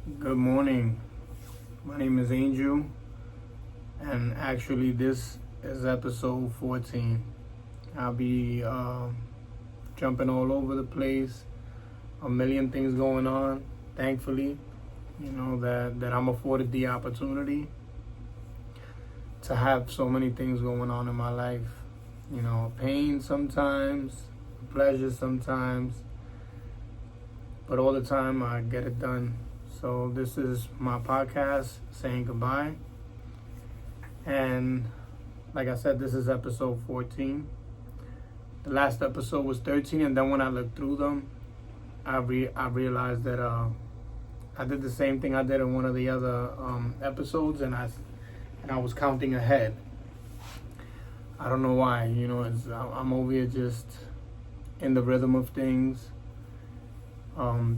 Good morning. My name is Angel, and actually, this is episode 14. I'll be jumping all over the place, a million things going on. Thankfully, that I'm afforded the opportunity to have so many things going on in my life. Pain sometimes, pleasure sometimes, but all the time I get it done. So this is my podcast saying goodbye. And like I said, this is episode 14. The last episode was 13, and then when I looked through them, I realized that I did the same thing I did in one of the other episodes, and I was counting ahead. I don't know why. I'm over here just in the rhythm of things,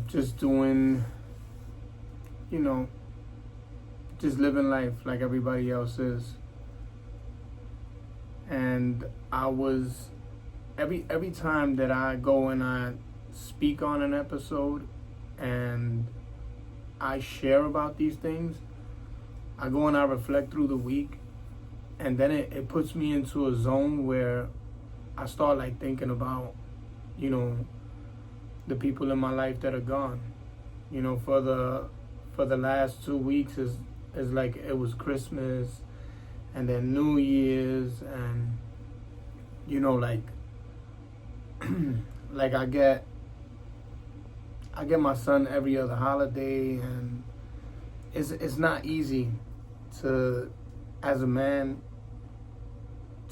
just doing. Just living life like everybody else is. And I was, every time that I go and I speak on an episode and I share about these things, I go and I reflect through the week, and then it puts me into a zone where I start like thinking about, the people in my life that are gone. For the last 2 weeks is like it was Christmas and then New Year's, and like like I get my son every other holiday, and it's not easy to, as a man,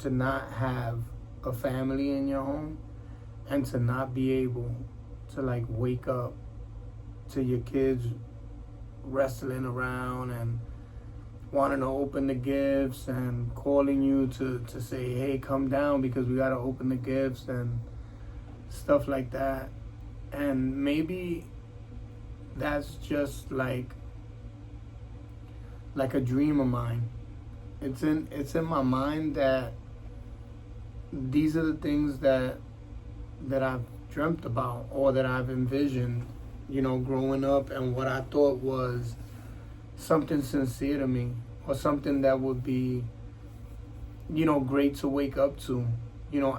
to not have a family in your home and to not be able to like wake up to your kids wrestling around and wanting to open the gifts and calling you to say, hey, come down because we got to open the gifts and stuff like that. And maybe that's just like a dream of mine. It's in my mind that these are the things that I've dreamt about or that I've envisioned, growing up, and what I thought was something sincere to me, or something that would be, great to wake up to.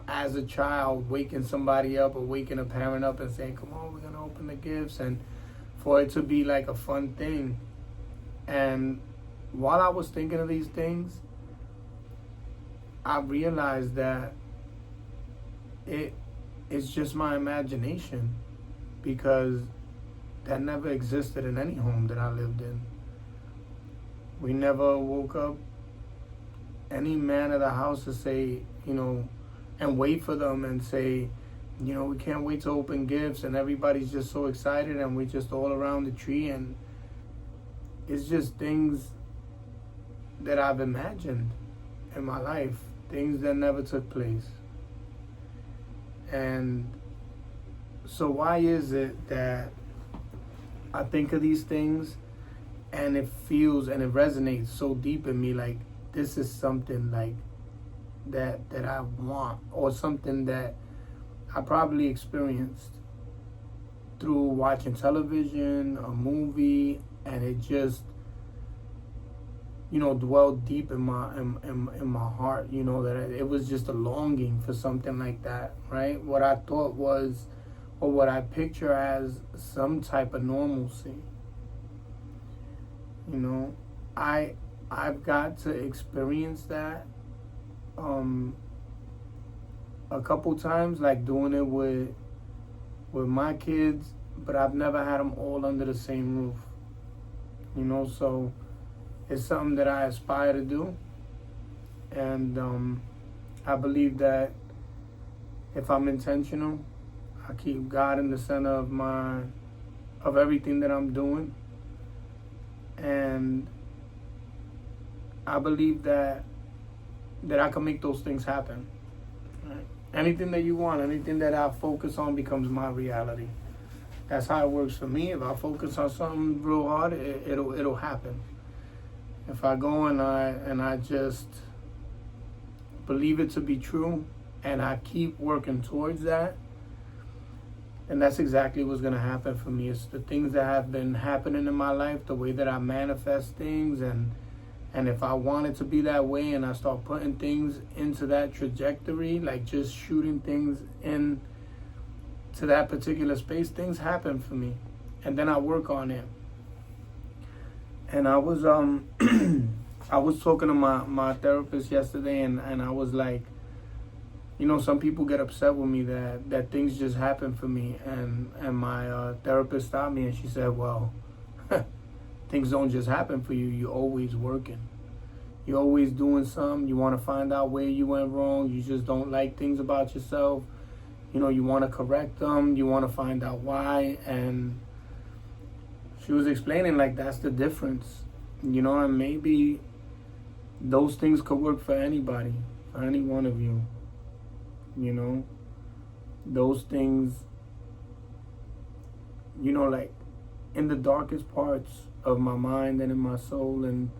As a child, waking somebody up or waking a parent up and saying, come on, we're going to open the gifts, and for it to be like a fun thing. And while I was thinking of these things, I realized that it's just my imagination, because that never existed in any home that I lived in. We never woke up any man of the house to say, and wait for them and say, we can't wait to open gifts, and everybody's just so excited, and we're just all around the tree, and it's just things that I've imagined in my life, things that never took place. And so why is it that I think of these things and it feels and it resonates so deep in me, like this is something like that I want, or something that I probably experienced through watching television, a movie, and it just dwelled deep in my heart, that it was just a longing for something like that, right? What I thought was, or what I picture as, some type of normalcy. I've got to experience that a couple times, like doing it with my kids, but I've never had them all under the same roof. So it's something that I aspire to do, and I believe that if I'm intentional, I keep God in the center of everything that I'm doing, and I believe that I can make those things happen. Right? Anything that you want, anything that I focus on becomes my reality. That's how it works for me. If I focus on something real hard, it'll happen. If I go and I just believe it to be true, and I keep working towards that, And that's exactly what's going to happen for me. It's the things that have been happening in my life, the way that I manifest things, and if I want it to be that way and I start putting things into that trajectory, like just shooting things in to that particular space, things happen for me. And then I work on it. And I was I was talking to my therapist yesterday, and I was like, some people get upset with me that things just happen for me, and my therapist stopped me and she said, well, things don't just happen for you. You're always working. You're always doing something. You want to find out where you went wrong. You just don't like things about yourself. You want to correct them. You want to find out why. And she was explaining, like, that's the difference. And maybe those things could work for anybody, for any one of you. Those things, like in the darkest parts of my mind and in my soul and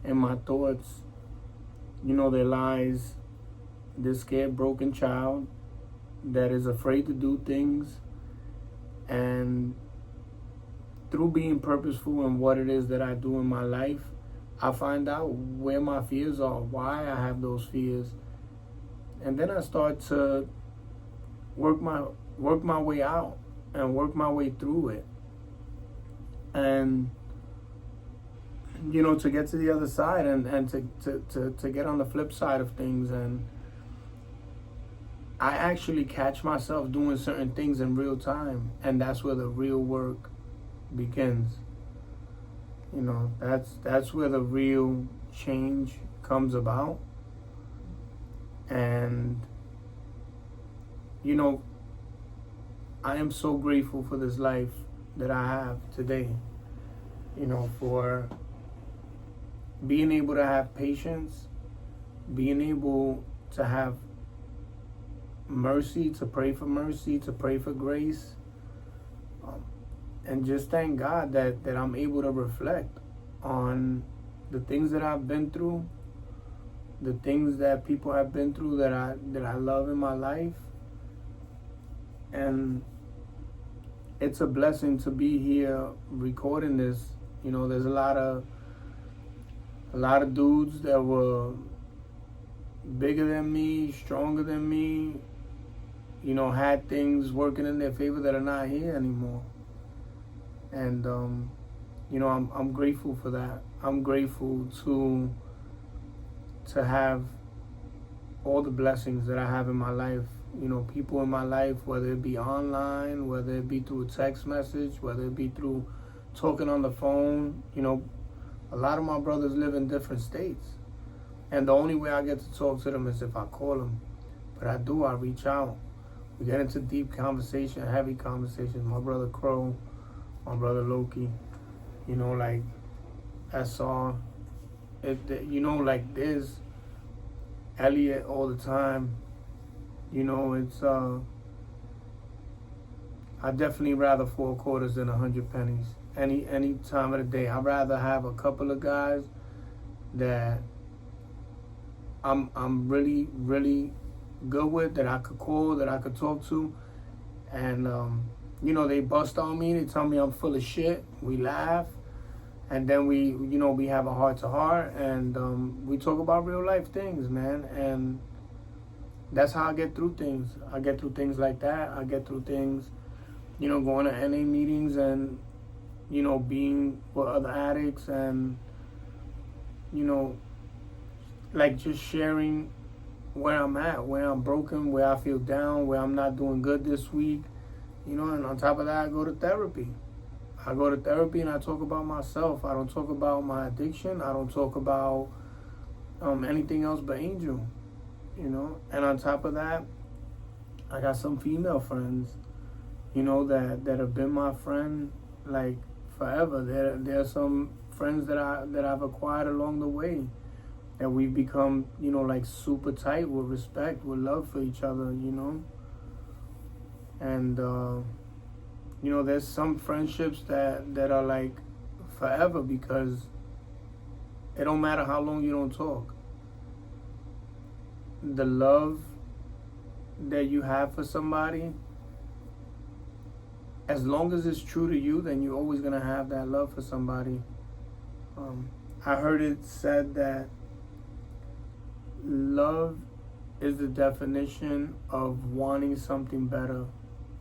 my thoughts, there lies this scared, broken child that is afraid to do things. And through being purposeful in what it is that I do in my life, I find out where my fears are, why I have those fears. And then I start to work my way out and work my way through it. And to get to the other side and to get on the flip side of things. And I actually catch myself doing certain things in real time, and that's where the real work begins. That's where the real change comes about. And I am so grateful for this life that I have today, for being able to have patience, being able to have mercy, to pray for grace, and just thank God that I'm able to reflect on the things that I've been through, the things that people have been through that I love in my life. And it's a blessing to be here recording this. There's a lot of dudes that were bigger than me, stronger than me, had things working in their favor that are not here anymore. And I'm grateful for that. I'm grateful to have all the blessings that I have in my life. People in my life, whether it be online, whether it be through a text message, whether it be through talking on the phone. A lot of my brothers live in different states, and the only way I get to talk to them is if I call them. But I reach out. We get into deep conversation, heavy conversations. My brother Crow, my brother Loki, like SR. Like this, Elliot all the time. It's I definitely rather 4 quarters than 100 pennies. Any time of the day. I'd rather have a couple of guys that I'm really, really good with, that I could call, that I could talk to, and they bust on me, they tell me I'm full of shit, we laugh, and then we have a heart to heart, and we talk about real life things, man. And that's how I get through things. I get through things like that. I get through things, going to NA meetings and, being with other addicts and, like just sharing where I'm at, where I'm broken, where I feel down, where I'm not doing good this week, and on top of that, I go to therapy. And I talk about myself. I don't talk about my addiction. I don't talk about anything else but Angel, And on top of that, I got some female friends, that have been my friend like forever. There are some friends that I've acquired along the way, that we've become, like super tight with respect, with love for each other, And there's some friendships that are like forever, because it don't matter how long you don't talk. The love that you have for somebody as long as it's true to you, then you're always going to have that love for somebody. I heard it said that love is the definition of wanting something better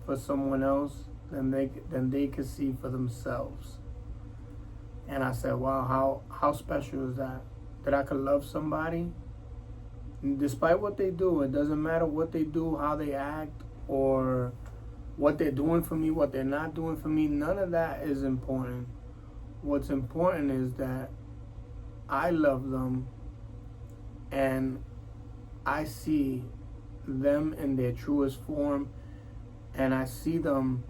for someone else than they could see for themselves. And I said, wow, how special is that? That I could love somebody, despite what they do. It doesn't matter what they do, how they act, or what they're doing for me, what they're not doing for me. None of that is important. What's important is that I love them and I see them in their truest form, and I see them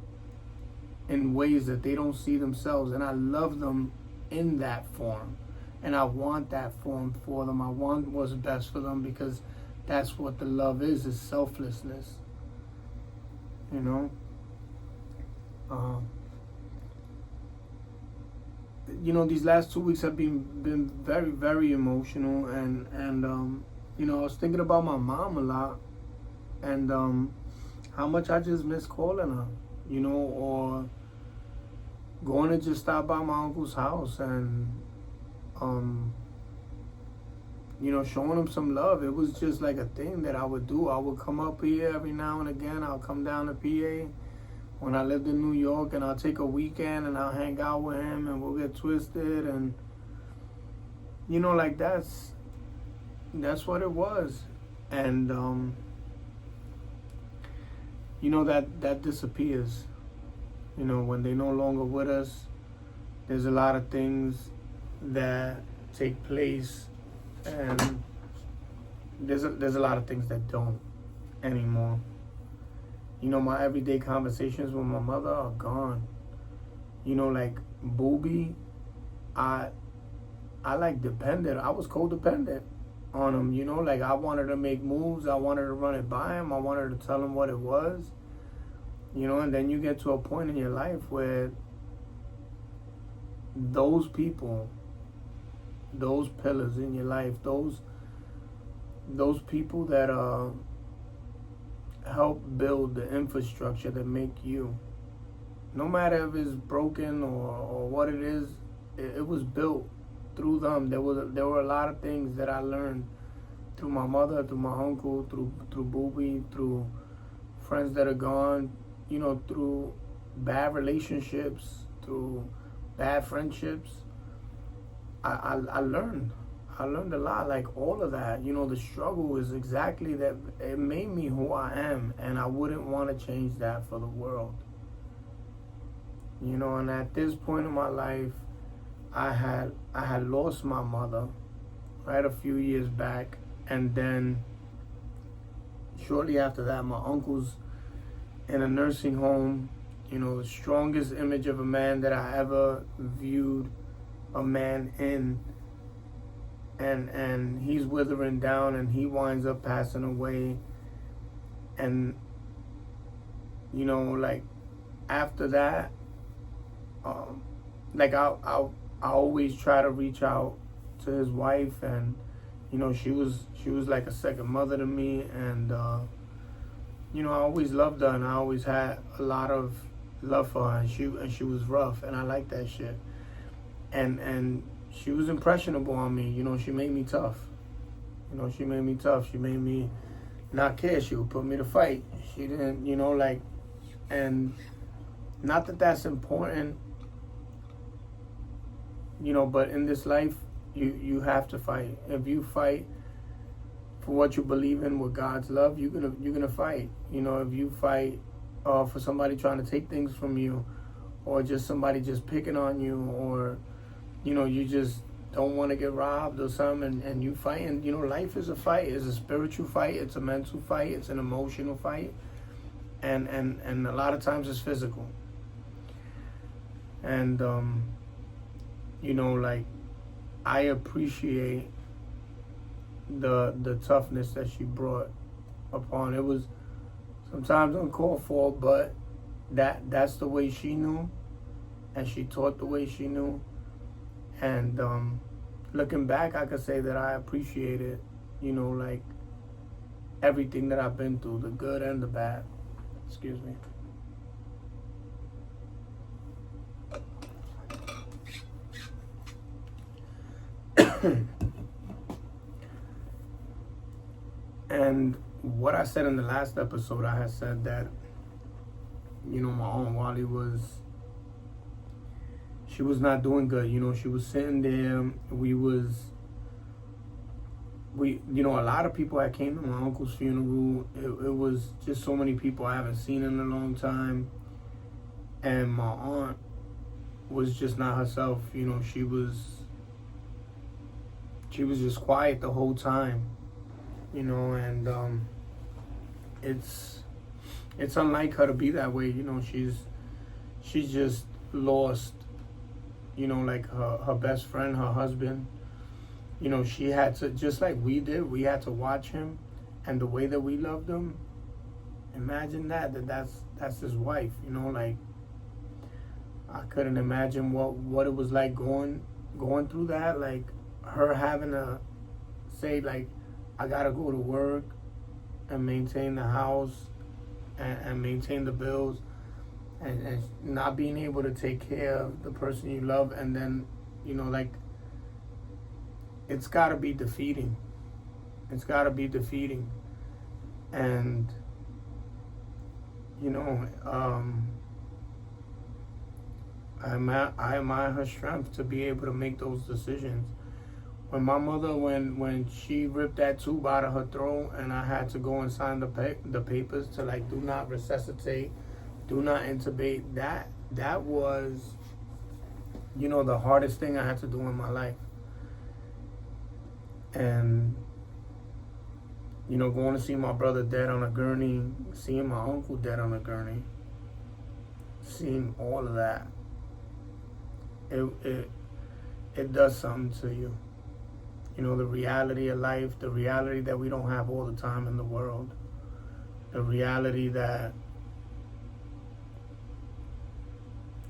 in ways that they don't see themselves, and I love them in that form, and I want that form for them. I want what's best for them, because that's what the love is selflessness, you know. These last 2 weeks have been very, very emotional, and I was thinking about my mom a lot, and how much I just miss calling her, or going to just stop by my uncle's house and showing him some love. It was just like a thing that I would do. I would come up here every now and again. I'll come down to PA when I lived in New York, and I'll take a weekend and I'll hang out with him, and we'll get twisted, and that's what it was. And that disappears. When they're no longer with us, there's a lot of things that take place, and there's a lot of things that don't anymore. My everyday conversations with my mother are gone. Like Booby, I like depended. I was codependent on him, like I wanted to make moves. I wanted to run it by him. I wanted to tell him what it was. And then you get to a point in your life where those people, those pillars in your life, those people that help build the infrastructure that make you, no matter if it's broken or what it is, it was built through them. There were a lot of things that I learned through my mother, through my uncle, through Booby, through friends that are gone, through bad relationships, through bad friendships. I learned a lot, like all of that. The struggle is exactly that. It made me who I am, and I wouldn't want to change that for the world. And at this point in my life, I had lost my mother, right, a few years back, and then shortly after that, my uncle's in a nursing home. The strongest image of a man that I ever viewed a man in. And he's withering down, and he winds up passing away. And like after that, like I always try to reach out to his wife, and she was like a second mother to me, and I always loved her, and I always had a lot of love for her, and she was rough, and I like that shit, and she was impressionable on me. She made me tough. She made me tough. She made me not care. She would put me to fight. She didn't, and not that that's important, but in this life, you have to fight. If you fight for what you believe in with God's love, you're gonna fight. If you fight for somebody trying to take things from you, or just somebody just picking on you, or you just don't want to get robbed or something, and you fight. And life is a fight. It's a spiritual fight. It's a mental fight. It's an emotional fight, and a lot of times it's physical. And like I appreciate the toughness that she brought upon. It was sometimes uncalled for, but that's the way she knew, and she taught the way she knew. And looking back, I could say that I appreciated, like everything that I've been through, the good and the bad. Excuse me. And what I said in the last episode, I had said that, my Aunt Wally she was not doing good. She was sitting there. A lot of people that came to my uncle's funeral. It was just so many people I haven't seen in a long time. And my aunt was just not herself. She was just quiet the whole time. And it's unlike her to be that way. She's just lost, like her best friend, her husband. She had to, just like we did, we had to watch him, and the way that we loved him. Imagine that's his wife. Like, I couldn't imagine what it was like going through that. Like, her having to say, like, I gotta go to work and maintain the house and maintain the bills, and not being able to take care of the person you love, and then like, it's gotta be defeating. It's gotta be defeating. And I admire her strength to be able to make those decisions. When my mother, when she ripped that tube out of her throat, and I had to go and sign the papers to, like, do not resuscitate, do not intubate, that was, the hardest thing I had to do in my life. And, going to see my brother dead on a gurney, seeing my uncle dead on a gurney, seeing all of that, it does something to you. The reality of life, the reality that we don't have all the time in the world, the reality that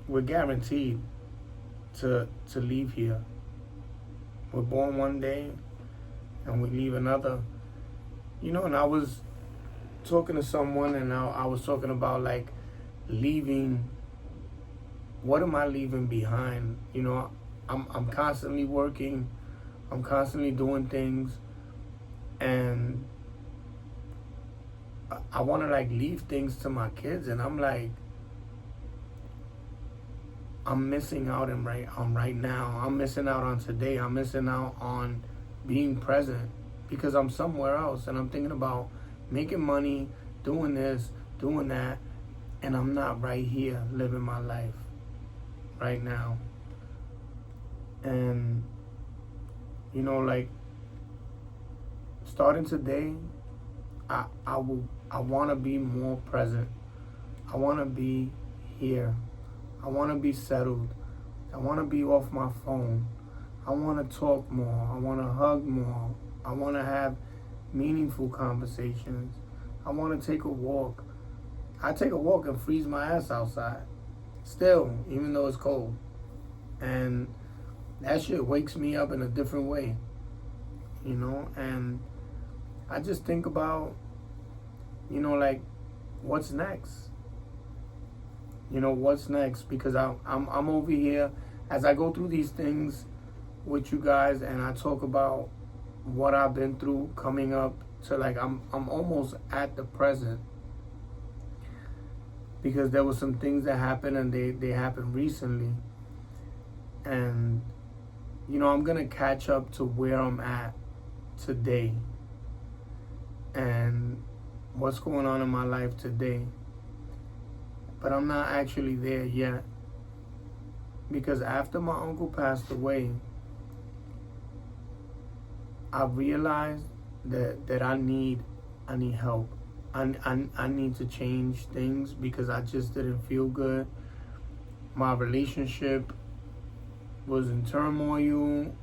we're guaranteed to leave here. We're born one day and we leave another. And I was talking to someone, and I was talking about, like, leaving. What am I leaving behind? I'm constantly working. I'm constantly doing things, and I want to, like, leave things to my kids, and I'm like, I'm missing out on right now. I'm missing out on today. I'm missing out on being present, because I'm somewhere else, and I'm thinking about making money, doing this, doing that, and I'm not right here living my life right now. And like, starting today, I want to be more present. I want to be here. I want to be settled. I want to be off my phone. I want to talk more. I want to hug more. I want to have meaningful conversations. I want to take a walk. I take a walk and freeze my ass outside. Still, even though it's cold. And that shit wakes me up in a different way. And I just think about, like, what's next? What's next? Because I'm over here as I go through these things with you guys, and I talk about what I've been through coming up to, like, I'm almost at the present, because there were some things that happened, and they happened recently, and I'm gonna catch up to where I'm at today and what's going on in my life today. But I'm not actually there yet, because after my uncle passed away, I realized that I need help. I need to change things, because I just didn't feel good. My relationship was in turmoil,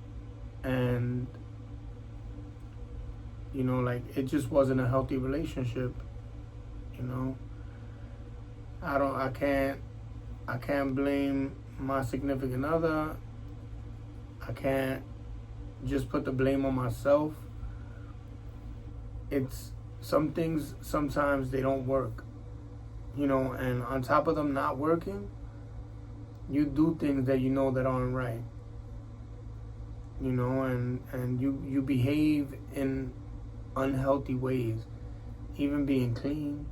and like, it just wasn't a healthy relationship. I can't blame my significant other. I can't just put the blame on myself. It's some things, sometimes they don't work, and on top of them not working, you do things that that aren't right. and you behave in unhealthy ways, even being clean,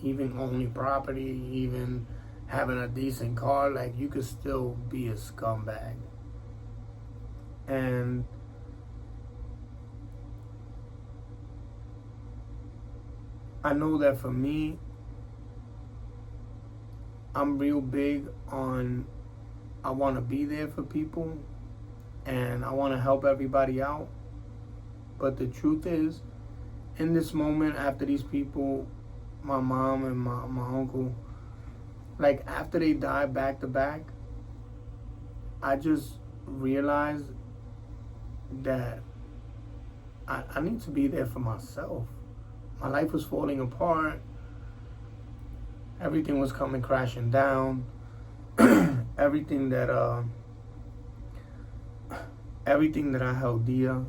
even owning property, even having a decent car, like you could still be a scumbag. And I know that for me, I'm real big on, I want to be there for people and I want to help everybody out. But the truth is, in this moment, after these people, my mom and my uncle, like after they died back to back, I just realized that I need to be there for myself. My life was falling apart. Everything was coming crashing down. everything that I held dear,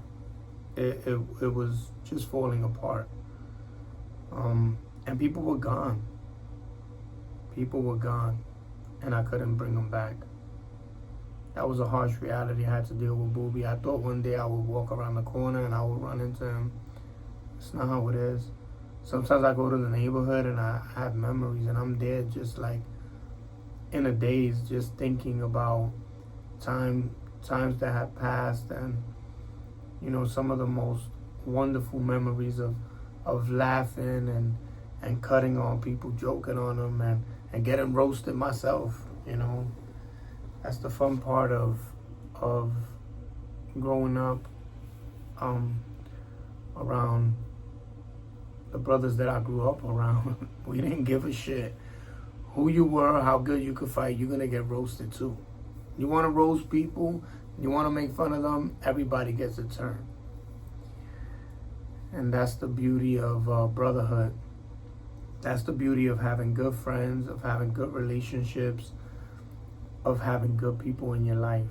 it was just falling apart. And people were gone. People were gone, and I couldn't bring them back. That was a harsh reality I had to deal with, Booby. I thought one day I would walk around the corner and I would run into him. It's not how it is. Sometimes I go to the neighborhood and I have memories, and I'm there just like in a daze, just thinking about times that have passed, and some of the most wonderful memories of laughing and cutting on people, joking on them, and getting roasted myself. That's the fun part of growing up around the brothers that I grew up around. We didn't give a shit who you were, how good you could fight. You're gonna get roasted too. You want to roast people, you want to make fun of them, everybody gets a turn. And that's the beauty of brotherhood. That's the beauty of having good friends, of having good relationships, of having good people in your life.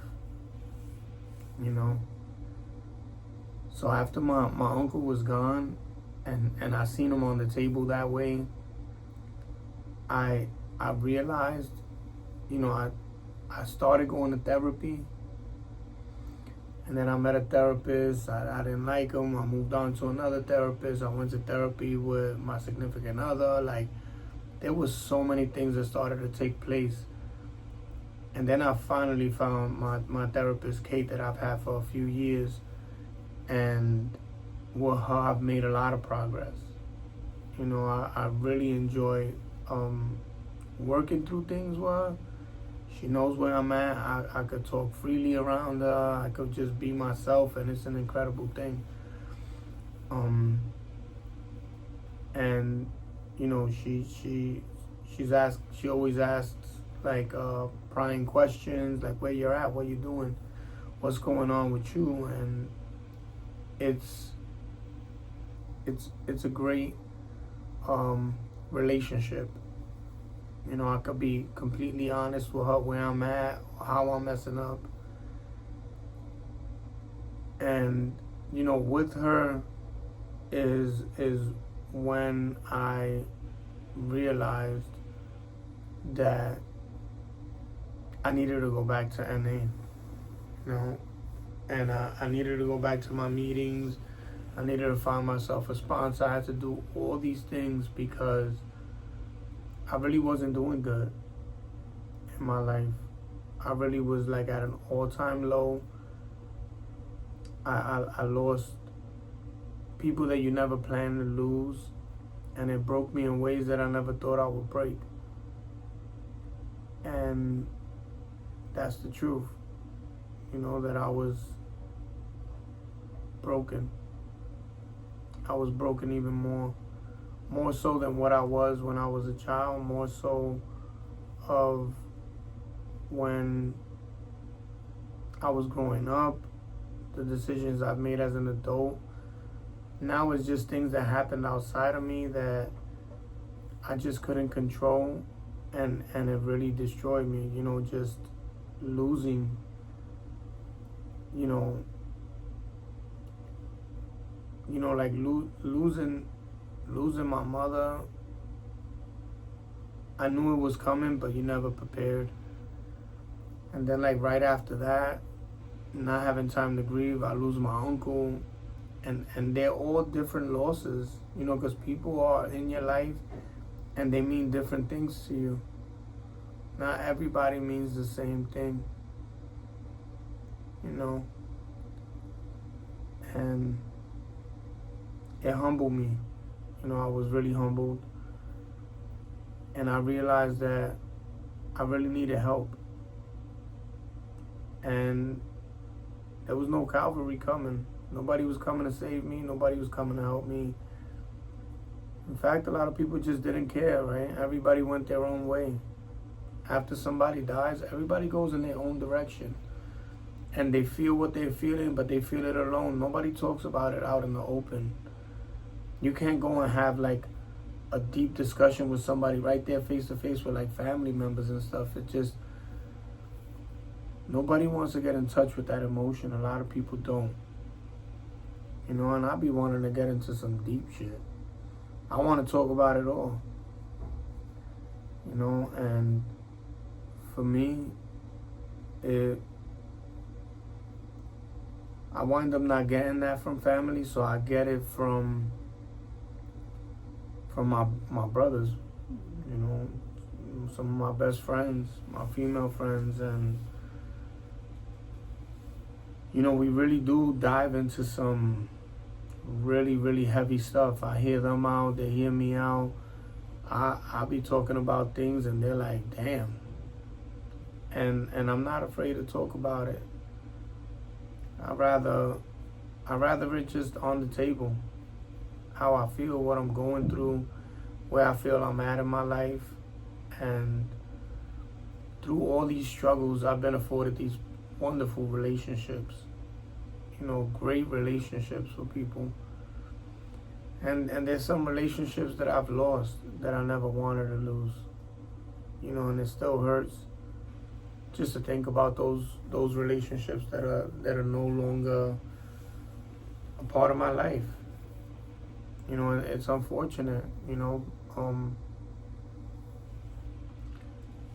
So after my uncle was gone, and I seen him on the table that way, I realized, I started going to therapy, and then I met a therapist. I didn't like him. I moved on to another therapist. I went to therapy with my significant other. Like, there was so many things that started to take place. And then I finally found my therapist, Kate, that I've had for a few years. And with her, I've made a lot of progress. I really enjoy working through things with her. She knows where I'm at. I could talk freely around her. I could just be myself, and it's an incredible thing. And she always asks like prying questions, like where you're at, what you're doing, what's going on with you, and it's a great relationship. I could be completely honest with her where I'm at, how I'm messing up. And, with her is when I realized that I needed to go back to NA, and I needed to go back to my meetings. I needed to find myself a sponsor. I had to do all these things because I really wasn't doing good in my life. I really was like at an all-time low. I lost people that you never planned to lose, and it broke me in ways that I never thought I would break. And that's the truth, that I was broken. I was broken even more so than what I was when I was a child, more so of when I was growing up, the decisions I've made as an adult. Now it's just things that happened outside of me that I just couldn't control, and it really destroyed me, just losing, like losing my mother. I knew it was coming, but you never prepared. And then like right after that, not having time to grieve. I lose my uncle, and they're all different losses, you know, because people are in your life and they mean different things to you. Not everybody means the same thing, you know, and it humbled me. You know, I was really humbled, and I realized that I really needed help, and there was no cavalry coming. Nobody was coming to save me. Nobody was coming to help me. In fact, a lot of people just didn't care, right? Everybody went their own way. After somebody dies, everybody goes in their own direction. And they feel what they're feeling, but they feel it alone. Nobody talks about it out in the open. You can't go and have like a deep discussion with somebody right there face to face with like family members and stuff. It just, nobody wants to get in touch with that emotion. A lot of people don't. You know, and I be wanting to get into some deep shit. I want to talk about it all. You know, and for me, I wind up not getting that from family, so I get it from my brothers, you know, some of my best friends, my female friends, and you know, we really do dive into some really, really heavy stuff. I hear them out, they hear me out. I be talking about things and they're like, damn. And I'm not afraid to talk about it. I'd rather it just on the table. How I feel, what I'm going through, where I feel I'm at in my life. And through all these struggles, I've been afforded these wonderful relationships. You know, great relationships with people. And there's some relationships that I've lost that I never wanted to lose. You know, and it still hurts just to think about those relationships that are no longer a part of my life. You know, and it's unfortunate, you know.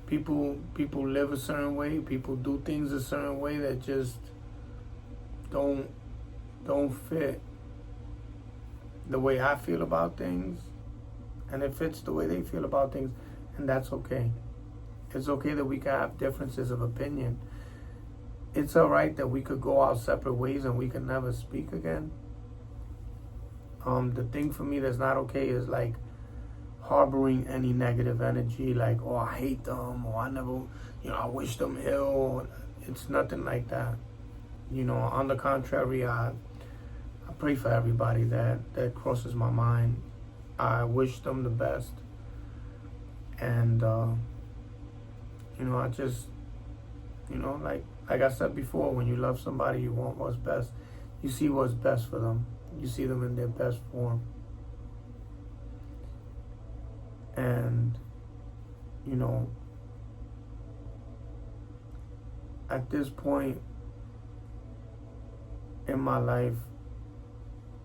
People live a certain way, people do things a certain way that just don't fit the way I feel about things, and it fits the way they feel about things, and that's okay. It's okay that we can have differences of opinion. It's all right that we could go our separate ways and we can never speak again. The thing for me that's not okay is like harboring any negative energy, like, oh, I hate them, or I never, you know, I wish them ill. It's nothing like that. You know, on the contrary, I pray for everybody that crosses my mind. I wish them the best. And, you know, I just, you know, like I said before, when you love somebody, you want what's best. You see what's best for them. You see them in their best form. And, you know, at this point in my life,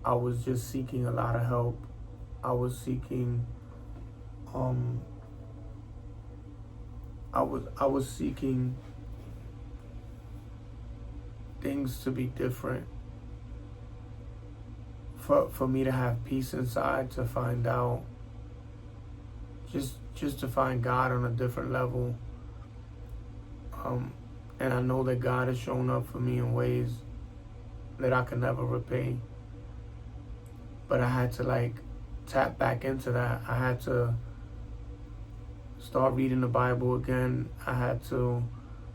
I was just seeking a lot of help. I was seeking, I was seeking things to be different. For me to have peace inside, to find out, just to find God on a different level. And I know that God has shown up for me in ways that I can never repay. But I had to like tap back into that. I had to start reading the Bible again. I had to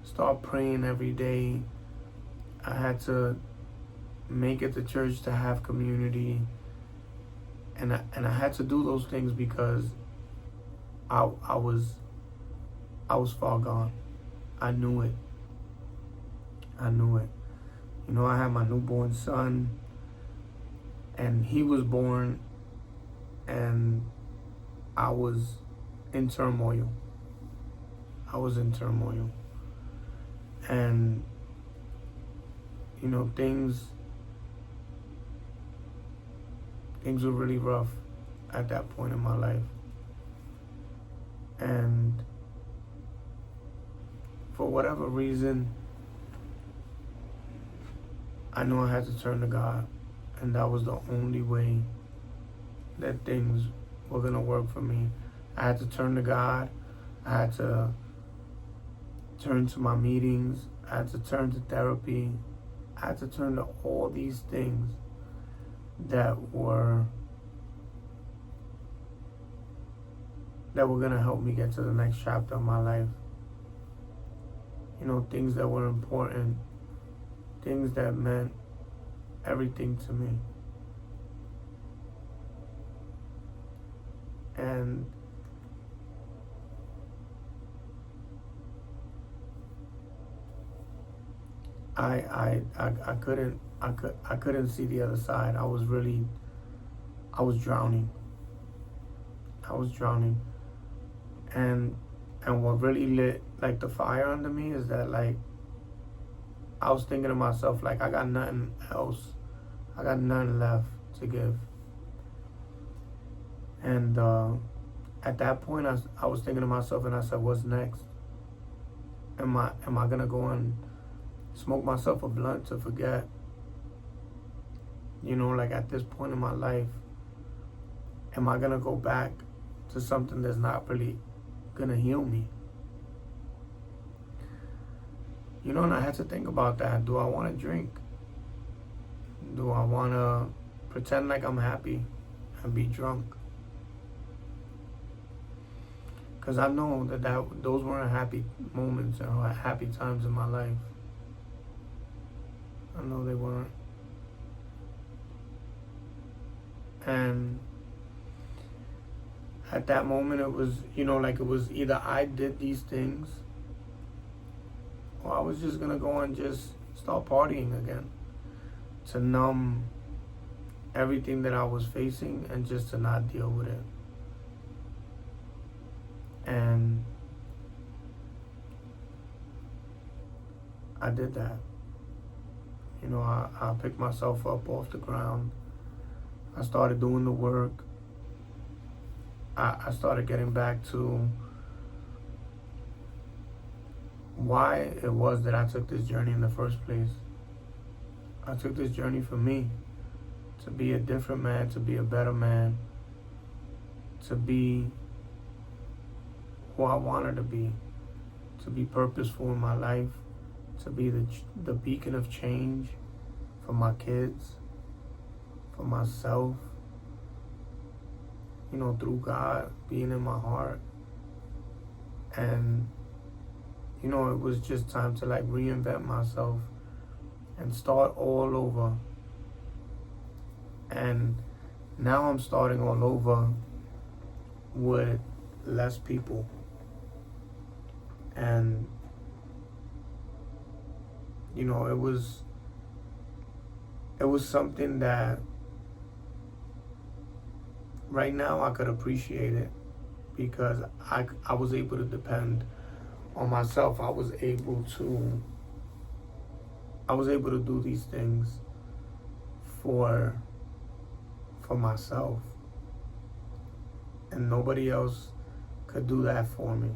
start praying every day. I had to make it to church to have community. And I had to do those things because I was far gone. I knew it. You know, I had my newborn son, and he was born, and I was in turmoil. And, you know, things were really rough at that point in my life. And for whatever reason, I knew I had to turn to God, and that was the only way that things were gonna work for me. I had to turn to God. I had to turn to my meetings. I had to turn to therapy. I had to turn to all these things that were gonna help me get to the next chapter of my life. You know, things that were important, things that meant everything to me. And I couldn't see the other side. I was drowning. And what really lit like the fire under me is that like I was thinking to myself like I got nothing else. I got nothing left to give. And at that point I was thinking to myself and I said, what's next? Am I gonna go and smoke myself a blunt to forget? You know, like at this point in my life, am I gonna go back to something that's not really gonna heal me? You know, and I had to think about that. Do I want to drink? Do I want to pretend like I'm happy and be drunk? Because I know that those weren't happy moments or happy times in my life. I know they weren't. And at that moment, it was, you know, like it was either I did these things or I was just going to go and just start partying again to numb everything that I was facing and just to not deal with it. And I did that. You know, I picked myself up off the ground. I started doing the work. I started getting back to why it was that I took this journey in the first place. I took this journey for me, to be a different man, to be a better man, to be who I wanted to be purposeful in my life, to be the beacon of change for my kids, for myself, you know, through God being in my heart. And, you know, it was just time to like reinvent myself and start all over. And now I'm starting all over with less people. And, you know, it was something that right now I could appreciate it because I was able to depend on myself. I was able to do these things for myself. And nobody else could do that for me.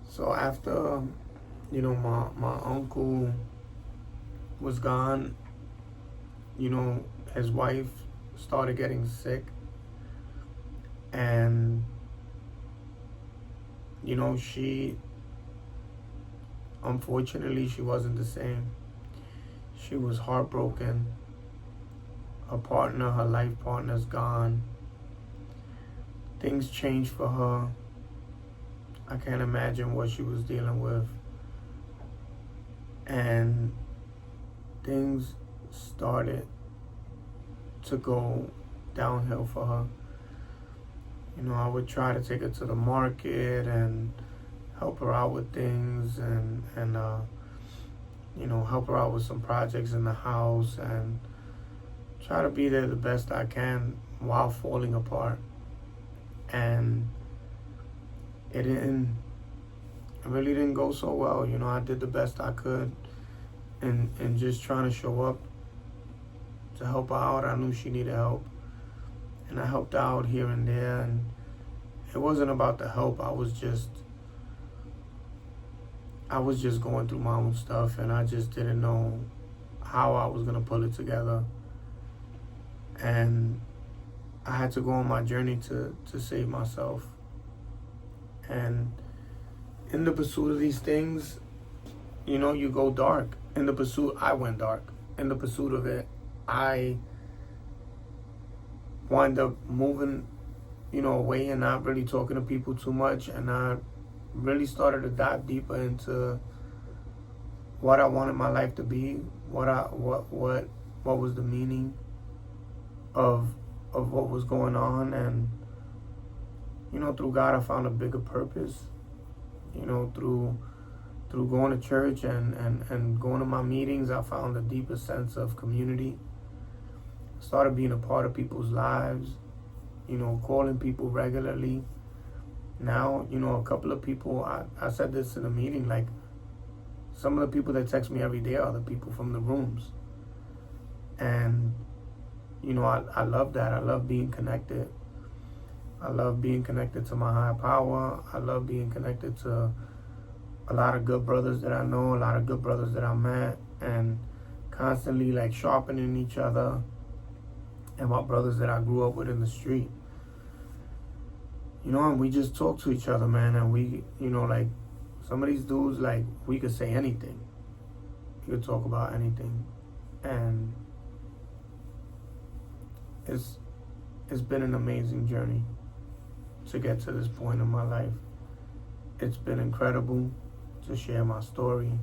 So after, you know, my uncle was gone, you know, his wife started getting sick. And, you know, unfortunately, she wasn't the same. She was heartbroken. Her life partner's gone. Things changed for her. I can't imagine what she was dealing with. And things started to go downhill for her. You know, I would try to take her to the market and help her out with things and you know, help her out with some projects in the house and try to be there the best I can while falling apart. And it really didn't go so well. You know, I did the best I could and just trying to show up to help her out. I knew she needed help. And I helped out here and there. And it wasn't about the help. I I was just going through my own stuff, and I just didn't know how I was gonna pull it together. And I had to go on my journey to save myself. And in the pursuit of these things, you go dark. In the pursuit, I went dark. In the pursuit of it, I wind up moving, away and not really talking to people too much. And I really started to dive deeper into what I wanted my life to be, what was the meaning of what was going on. And through God I found a bigger purpose. Through going to church and going to my meetings, I found a deeper sense of community. Started being a part of people's lives, calling people regularly. Now, a couple of people, I said this in a meeting, like, some of the people that text me every day are the people from the rooms. And, I love that. I love being connected. I love being connected to my higher power. I love being connected to a lot of good brothers that I know, a lot of good brothers that I met, and constantly like sharpening each other, and my brothers that I grew up with in the street. And we just talk to each other, man, and we, like, some of these dudes, like, we could say anything. We could talk about anything. And it's been an amazing journey to get to this point in my life. It's been incredible to share my story.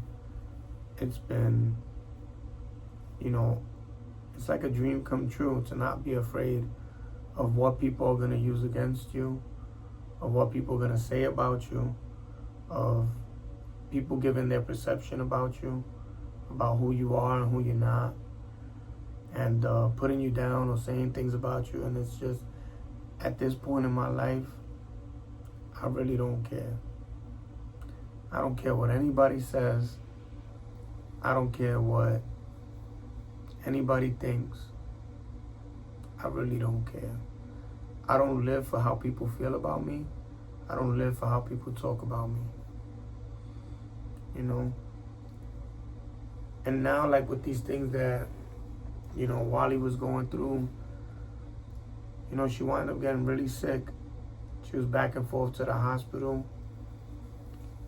It's been, it's like a dream come true to not be afraid of what people are going to use against you, of what people are going to say about you, of people giving their perception about you, about who you are and who you're not, and putting you down or saying things about you. And it's just, at this point in my life, I really don't care. I don't care what anybody says. I don't care what anybody thinks. I really don't care. I don't live for how people feel about me. I don't live for how people talk about me. And now, like, with these things that, Wally was going through, she wound up getting really sick. She was back and forth to the hospital.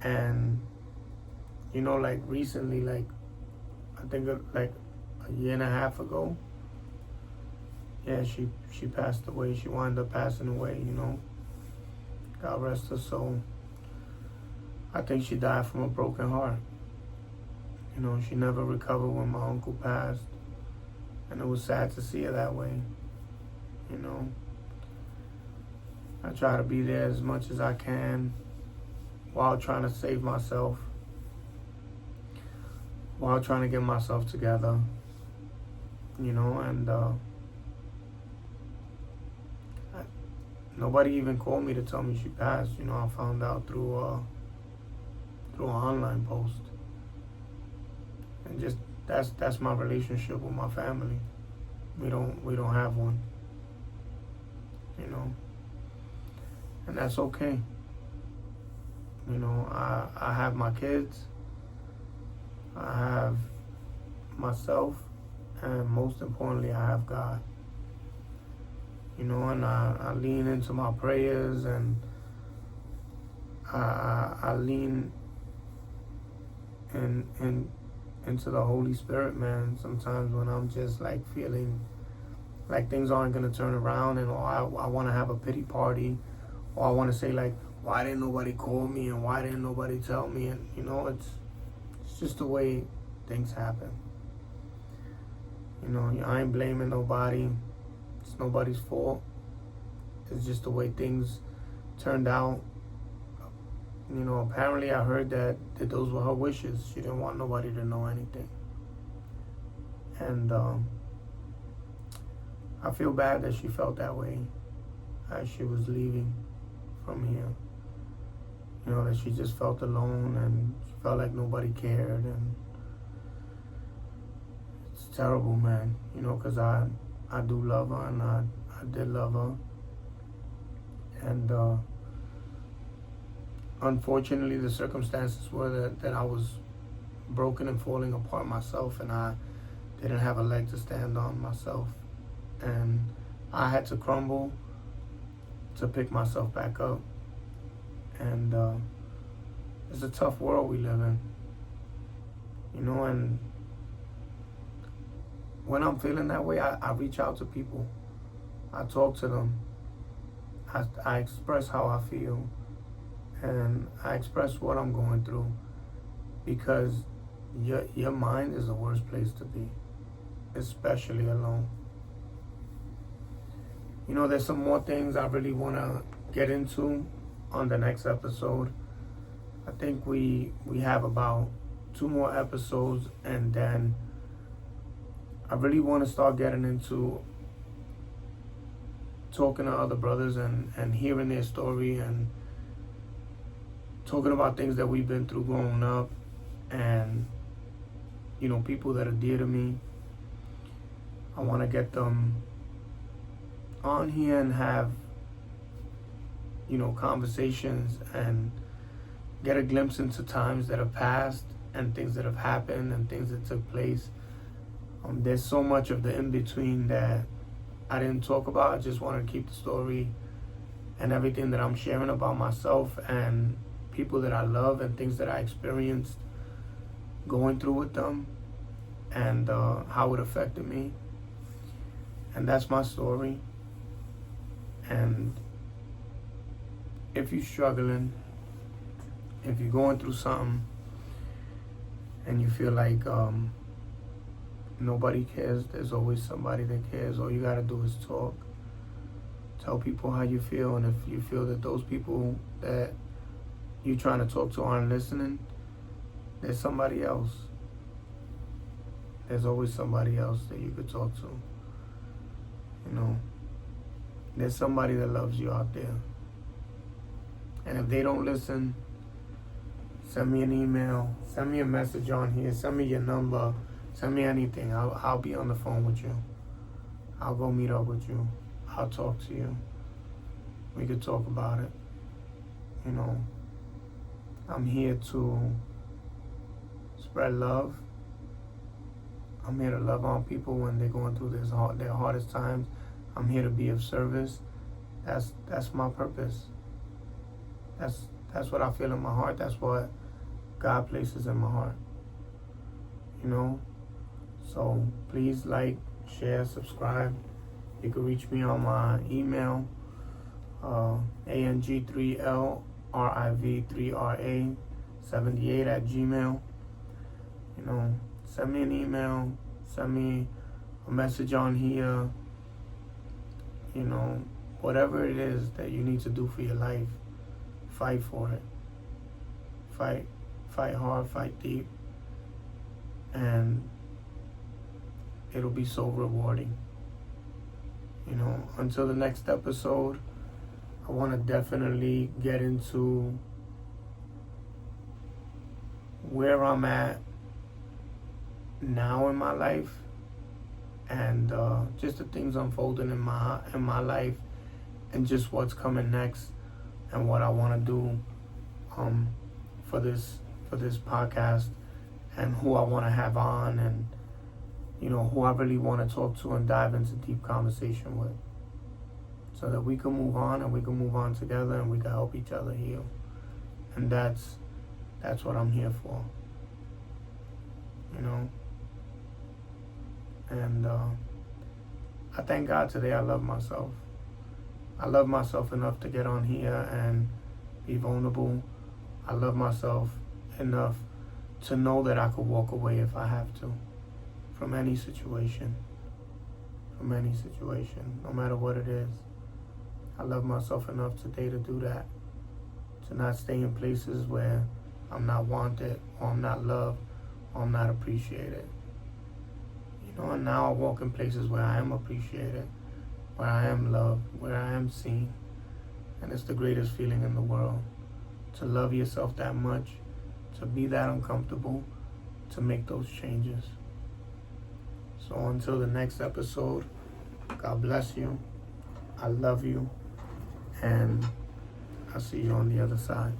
And, like, recently, like, I think like a year and a half ago, yeah, she passed away. She wound up passing away, God rest her soul. I think she died from a broken heart. She never recovered when my uncle passed. And it was sad to see her that way. I try to be there as much as I can while trying to save myself, while trying to get myself together, and nobody even called me to tell me she passed. I found out through an online post. And just that's my relationship with my family. We don't have one. And that's okay. I have my kids. I have myself, and most importantly, I have God. And I lean into my prayers, and I lean into the Holy Spirit, man. Sometimes when I'm just like feeling like things aren't gonna turn around, and I want to have a pity party, or I want to say like, why didn't nobody call me, and why didn't nobody tell me? And it's just the way things happen. I ain't blaming nobody. It's nobody's fault. It's just the way things turned out. Apparently I heard that those were her wishes. She didn't want nobody to know anything. And I feel bad that she felt that way as she was leaving from here. That she just felt alone, and she felt like nobody cared. And it's terrible, man. Because I do love her, and I did love her. And unfortunately, the circumstances were that I was broken and falling apart myself, and I didn't have a leg to stand on myself. And I had to crumble to pick myself back up. And it's a tough world we live in. And when I'm feeling that way, I reach out to people. I talk to them. I express how I feel. And I express what I'm going through. Because your mind is the worst place to be, especially alone. There's some more things I really want to get into on the next episode. I think we have about 2 more episodes, and then I really want to start getting into talking to other brothers and hearing their story and talking about things that we've been through growing up, and people that are dear to me. I want to get them on here and have conversations and get a glimpse into times that have passed and things that have happened and things that took place. There's so much of the in-between that I didn't talk about. I just wanted to keep the story and everything that I'm sharing about myself and people that I love and things that I experienced going through with them, and how it affected me. And that's my story. And if you're struggling, if you're going through something and you feel like nobody cares, there's always somebody that cares. All you gotta do is talk. Tell people how you feel, and if you feel that those people that you're trying to talk to aren't listening, there's somebody else. There's always somebody else that you could talk to. There's somebody that loves you out there. And if they don't listen, send me an email, send me a message on here, send me your number, send me anything. I'll be on the phone with you. I'll go meet up with you. I'll talk to you. We could talk about it. I'm here to spread love. I'm here to love on people when they're going through their hardest times. I'm here to be of service. That's my purpose. That's what I feel in my heart. That's what God places in my heart. So please like, share, subscribe. You can reach me on my email, ang3lriv3ra78@gmail. Send me an email, send me a message on here. Whatever it is that you need to do for your life, fight for it. Fight hard, fight deep, and it'll be so rewarding. Until the next episode, I want to definitely get into where I'm at now in my life, and just the things unfolding in my life, and just what's coming next, and what I want to do for this podcast, and who I want to have on, and who I really want to talk to and dive into deep conversation with, so that we can move on, and we can move on together, and we can help each other heal. And that's what I'm here for. And I thank God today I love myself. I love myself enough to get on here and be vulnerable. I love myself enough to know that I could walk away if I have to, from any situation, no matter what it is. I love myself enough today to do that, to not stay in places where I'm not wanted, or I'm not loved, or I'm not appreciated. And now I walk in places where I am appreciated, where I am loved, where I am seen. And it's the greatest feeling in the world, to love yourself that much, to be that uncomfortable, to make those changes. So until the next episode, God bless you. I love you. And I'll see you on the other side.